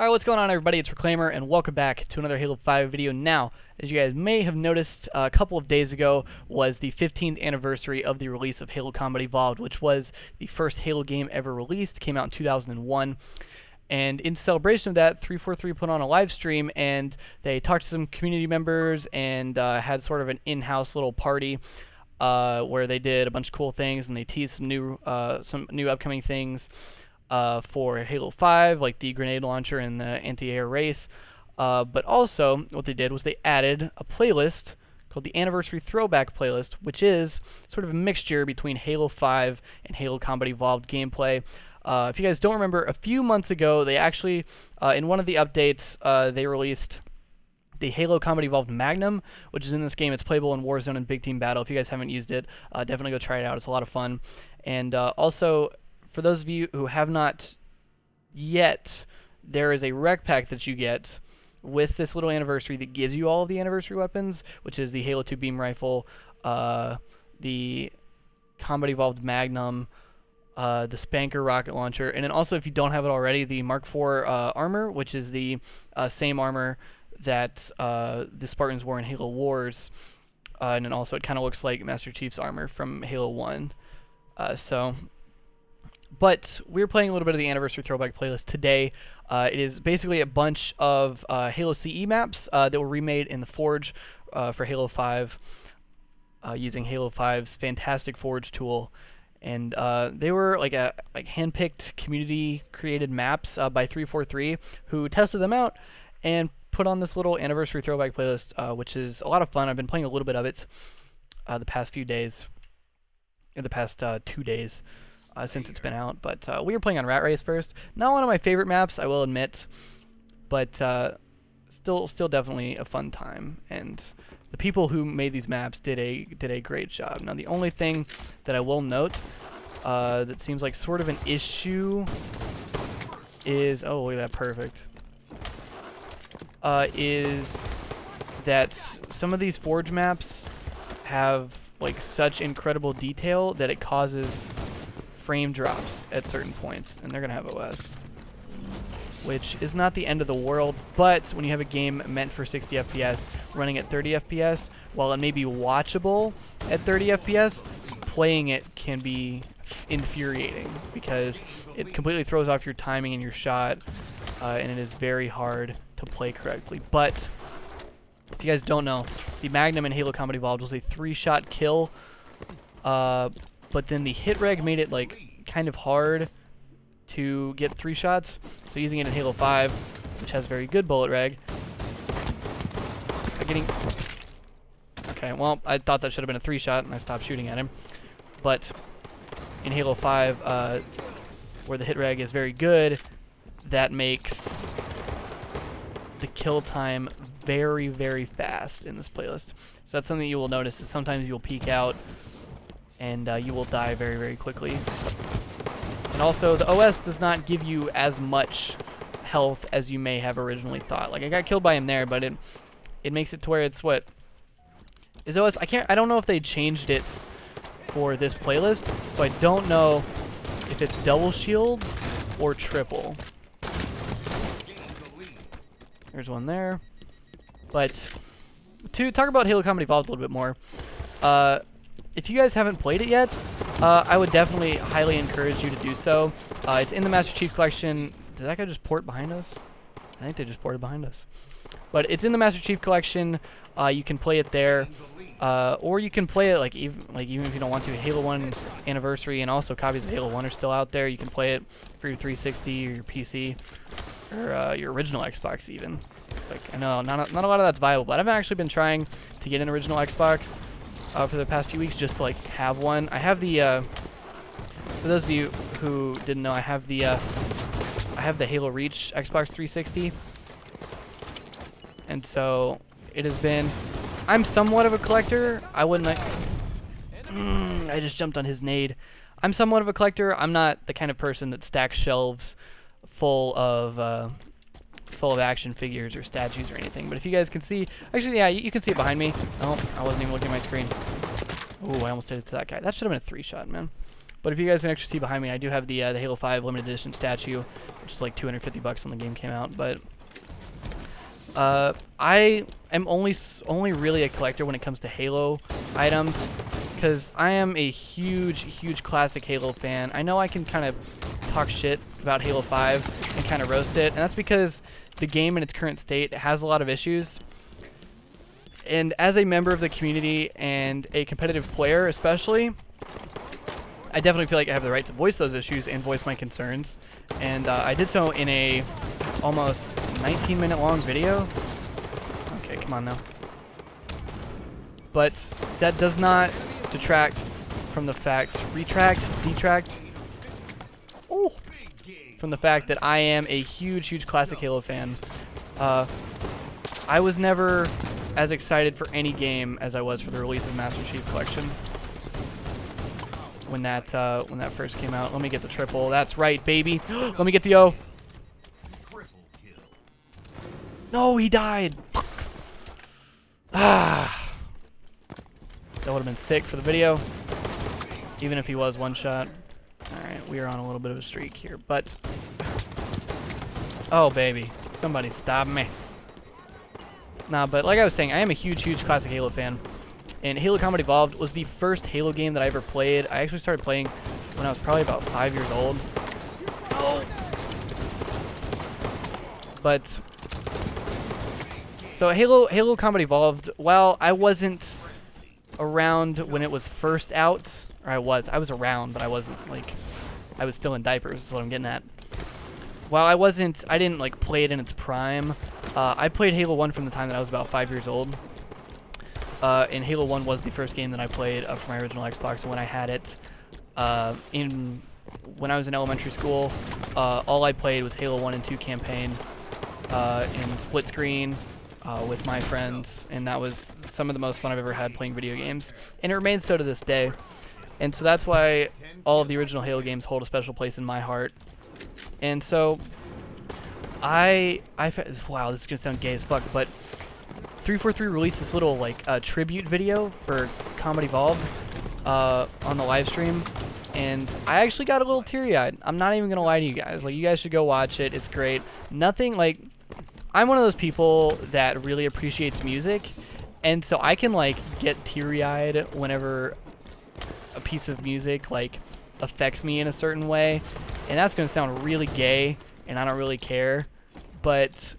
Alright, what's going on everybody? It's Reclaimer and welcome back to another Halo 5 video. Now, as you guys may have noticed, a couple of days ago was the 15th anniversary of the release of Halo Combat Evolved, which was the first Halo game ever released. Came out in 2001. And in celebration of that, 343 put on a live stream and they talked to some community members and had sort of an in-house little party where they did a bunch of cool things and they teased some new upcoming things for Halo 5, like the grenade launcher and the anti-air wraith. But also, what they did was they added a playlist called the Anniversary Throwback playlist, which is sort of a mixture between Halo 5 and Halo Combat Evolved gameplay. If you guys don't remember, a few months ago, they actually, in one of the updates, they released the Halo Combat Evolved Magnum, which is in this game. It's playable in Warzone and Big Team Battle. If you guys haven't used it, definitely go try it out. It's a lot of fun. And also, for those of you who have not yet, there is a rec pack that you get with this little anniversary that gives you all of the anniversary weapons, which is the Halo 2 beam rifle, the Combat Evolved Magnum, the Spanker rocket launcher, and then also, if you don't have it already, the Mark IV armor, which is the same armor that the Spartans wore in Halo Wars, and then also it kind of looks like Master Chief's armor from Halo 1. But we're playing a little bit of the Anniversary Throwback playlist today. It is basically a bunch of Halo CE maps that were remade in the Forge for Halo 5 using Halo 5's fantastic Forge tool. And they were like hand-picked community-created maps by 343 who tested them out and put on this little Anniversary Throwback playlist, which is a lot of fun. I've been playing a little bit of it the past few days, in the past 2 days. Since it's been out, but we were playing on Rat Race first. Not one of my favorite maps, I will admit, but still definitely a fun time. And the people who made these maps did a great job. Now, the only thing that I will note that seems like sort of an issue is look at that, perfect. Is that some of these Forge maps have like such incredible detail that it causes frame drops at certain points, and they're gonna have OS, which is not the end of the world. But when you have a game meant for 60 FPS running at 30 FPS, while it may be watchable at 30 FPS, playing it can be infuriating because it completely throws off your timing and your shot, and it is very hard to play correctly. But if you guys don't know, the Magnum in Halo Combat Evolved was a 3-shot kill, but then the hit reg made it like kind of hard to get 3 shots. So using it in Halo 5, which has very good bullet reg, okay, well, I thought that should have been a 3-shot and I stopped shooting at him. But in Halo 5, where the hit reg is very good, that makes the kill time very, very fast in this playlist. So that's something you will notice, is sometimes you will peek out and you will die very, very quickly. And also, the OS does not give you as much health as you may have originally thought. Like, I got killed by him there, but it makes it to where it's what is OS. I don't know if they changed it for this playlist, so I don't know if it's double shield or triple. There's one there. But to talk about Halo Combat Evolved a little bit more, if you guys haven't played it yet, I would definitely highly encourage you to do so. It's in the Master Chief Collection. Did that guy just port behind us? I think they just ported behind us. But it's in the Master Chief Collection. You can play it there, or you can play it even if you don't want to. Halo 1 Anniversary and also copies of Halo 1 are still out there. You can play it for your 360 or your PC or your original Xbox even. Like, I know not a lot of that's viable, but I've actually been trying to get an original Xbox for the past few weeks just to like have one. I have the for those of you who didn't know, I have the Halo Reach Xbox 360, and so it has been. I'm somewhat of a collector. I wouldn't like. I just jumped on his nade. I'm somewhat of a collector. I'm not the kind of person that stacks shelves full of action figures or statues or anything. But if you guys can see, actually, yeah, you can see it behind me. Oh, I wasn't even looking at my screen. Ooh, I almost did it to that guy. That should have been a 3-shot, man. But if you guys can actually see behind me, I do have the Halo 5 limited edition statue, which is like $250 when the game came out. But I am only really a collector when it comes to Halo items, because I am a huge classic Halo fan. I know I can kind of talk shit about Halo 5 and kind of roast it, and that's because the game in its current state has a lot of issues. And as a member of the community and a competitive player especially, I definitely feel like I have the right to voice those issues and voice my concerns. And I did so in a almost 19-minute long video. Okay, come on now. But that does not detract from the fact, detract, oh, from the fact that I am a huge classic Halo fan. I was never as excited for any game as I was for the release of Master Chief Collection when that first came out. Let me get the triple. That's right, baby. Let me get the O. No, he died. Ah. That would have been sick for the video, even if he was one shot. Alright, we are on a little bit of a streak here, but... Oh, baby. Somebody stop me. Nah, but like I was saying, I am a huge classic Halo fan. And Halo Combat Evolved was the first Halo game that I ever played. I actually started playing when I was probably about 5 years old. Oh! But... So Halo Combat Evolved, while I wasn't around when it was first out, or I was around, but I wasn't, like, I was still in diapers, is what I'm getting at. While I didn't, like, play it in its prime, I played Halo 1 from the time that I was about 5 years old. And Halo 1 was the first game that I played for my original Xbox when I had it. When I was in elementary school, all I played was Halo 1 and 2 campaign in split screen with my friends, and that was some of the most fun I've ever had playing video games, and it remains so to this day. And so that's why all of the original Halo games hold a special place in my heart. And so wow, this is gonna sound gay as fuck, but 343 released this little like tribute video for Combat Evolved on the live stream, and I actually got a little teary-eyed. I'm not even gonna lie to you guys. Like, you guys should go watch it. It's great. Nothing like, I'm one of those people that really appreciates music, and so I can like get teary-eyed whenever a piece of music like affects me in a certain way, and that's gonna sound really gay, and I don't really care, but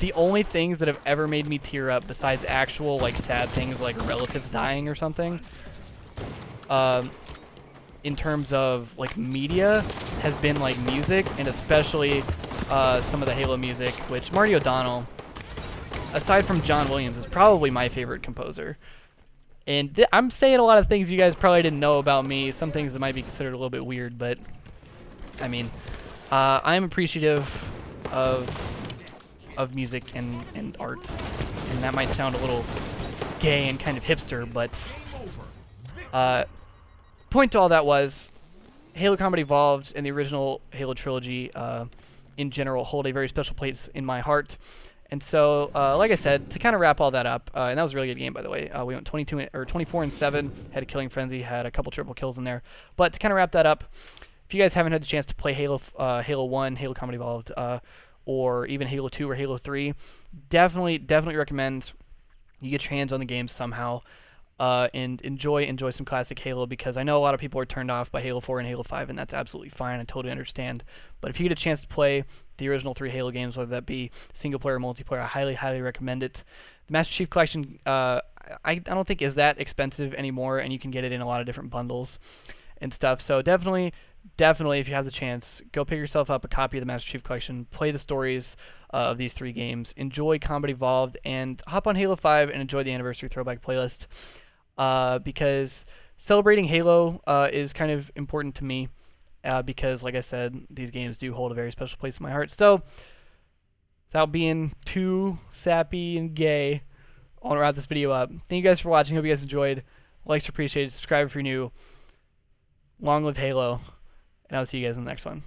the only things that have ever made me tear up besides actual like sad things like relatives dying or something, in terms of like media, has been like music, and especially some of the Halo music, which Marty O'Donnell, aside from John Williams, is probably my favorite composer. And I'm saying a lot of things you guys probably didn't know about me, some things that might be considered a little bit weird, but I mean, I'm appreciative of music and art, and that might sound a little gay and kind of hipster, but point to all that was Halo Combat Evolved and the original Halo trilogy in general hold a very special place in my heart. And so, like I said, to kind of wrap all that up, and that was a really good game, by the way. We went 24-7, had a killing frenzy, had a couple triple kills in there. But to kind of wrap that up, if you guys haven't had the chance to play Halo 1, Halo Combat Evolved, or even Halo 2 or Halo 3, definitely recommend you get your hands on the game somehow, and enjoy some classic Halo, because I know a lot of people are turned off by Halo 4 and Halo 5, and that's absolutely fine. I totally understand. But if you get a chance to play the original 3 Halo games, whether that be single player or multiplayer, I highly recommend it. The Master Chief Collection, I don't think is that expensive anymore, and you can get it in a lot of different bundles and stuff. So definitely, if you have the chance, go pick yourself up a copy of the Master Chief Collection, play the stories of these 3 games, enjoy Combat Evolved, and hop on Halo 5 and enjoy the Anniversary Throwback playlist, because celebrating Halo is kind of important to me, because, like I said, these games do hold a very special place in my heart. So, without being too sappy and gay, I want to wrap this video up. Thank you guys for watching. Hope you guys enjoyed. Likes are appreciated. Subscribe if you're new. Long live Halo. And I'll see you guys in the next one.